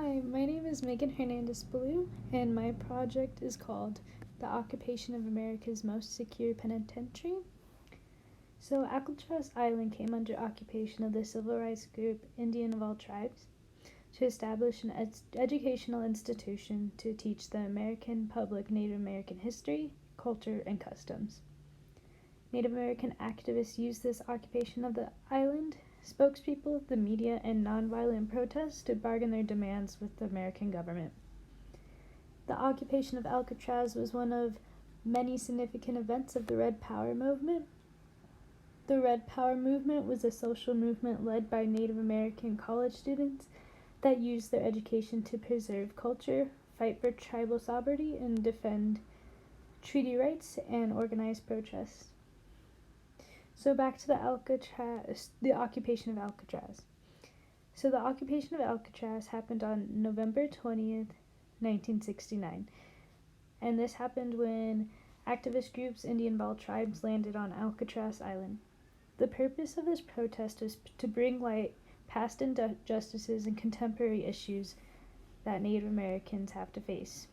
Hi, my name is Megan Hernandez-Ballou, and my project is called The Occupation of America's Most Secure Penitentiary. So, Alcatraz Island came under occupation of the civil rights group Indian of All Tribes to establish an educational institution to teach the American public Native American history, culture, and customs. Native American activists used this occupation of the island, spokespeople, the media, and nonviolent protests to bargain their demands with the American government. The occupation of Alcatraz was one of many significant events of the Red Power movement. The Red Power movement was a social movement led by Native American college students that used their education to preserve culture, fight for tribal sovereignty, and defend treaty rights and organize protests. So back to the occupation of Alcatraz. So the occupation of Alcatraz happened on November 20th, 1969. And this happened when activist groups Indian of All Tribes landed on Alcatraz Island. The purpose of this protest was to bring light past injustices and contemporary issues that Native Americans have to face.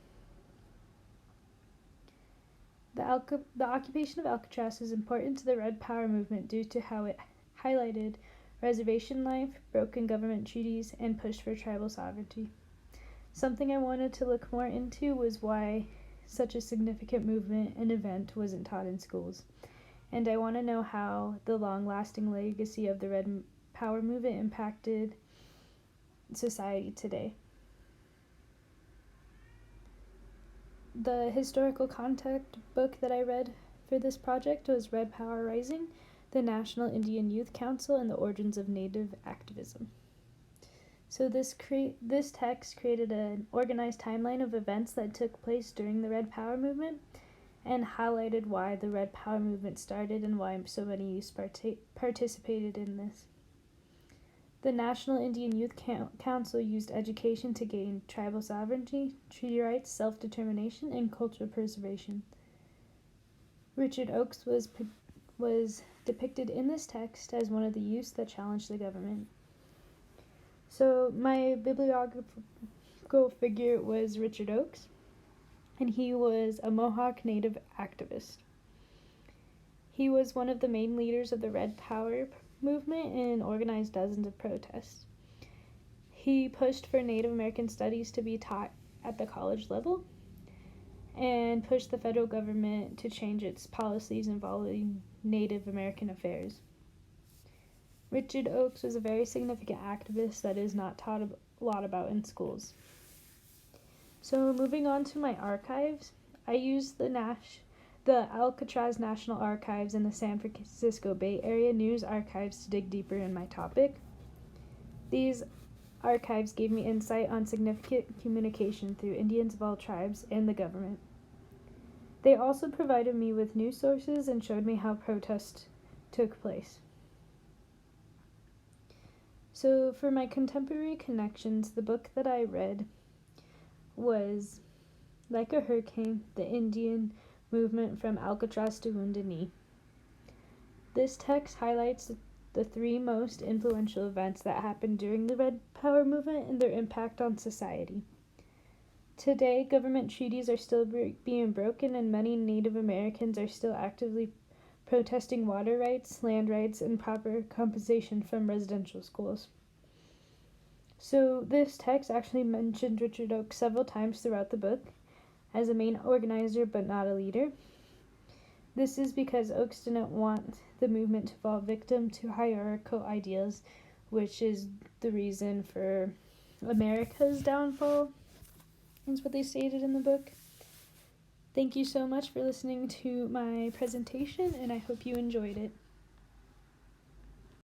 The occupation of Alcatraz is important to the Red Power movement due to how it highlighted reservation life, broken government treaties, and pushed for tribal sovereignty. Something I wanted to look more into was why such a significant movement and event wasn't taught in schools. And I want to know how the long-lasting legacy of the Red Power movement impacted society today. The historical context book that I read for this project was Red Power Rising, the National Indian Youth Council, and the Origins of Native Activism. So this text created an organized timeline of events that took place during the Red Power movement and highlighted why the Red Power movement started and why so many youths participated in this. The National Indian Youth Council used education to gain tribal sovereignty, treaty rights, self-determination, and cultural preservation. Richard Oakes was depicted in this text as one of the youths that challenged the government. So my bibliographical figure was Richard Oakes, and he was a Mohawk Native activist. He was one of the main leaders of the Red Power movement and organized dozens of protests. He pushed for Native American studies to be taught at the college level and pushed the federal government to change its policies involving Native American affairs. Richard Oakes was a very significant activist that is not taught a lot about in schools. So moving on to my archives, I used the Alcatraz National Archives and the San Francisco Bay Area News Archives to dig deeper in my topic. These archives gave me insight on significant communication through Indians of all tribes and the government. They also provided me with news sources and showed me how protests took place. So for my contemporary connections, the book that I read was Like a Hurricane, the Indian Movement from Alcatraz to Wounded Knee. This text highlights the three most influential events that happened during the Red Power movement and their impact on society. Today, government treaties are still being broken, and many Native Americans are still actively protesting water rights, land rights, and proper compensation from residential schools. So this text actually mentioned Richard Oakes several times throughout the book as a main organizer but not a leader. This is because Oakes didn't want the movement to fall victim to hierarchical ideas, which is the reason for America's downfall, is what they stated in the book. Thank you so much for listening to my presentation, and I hope you enjoyed it.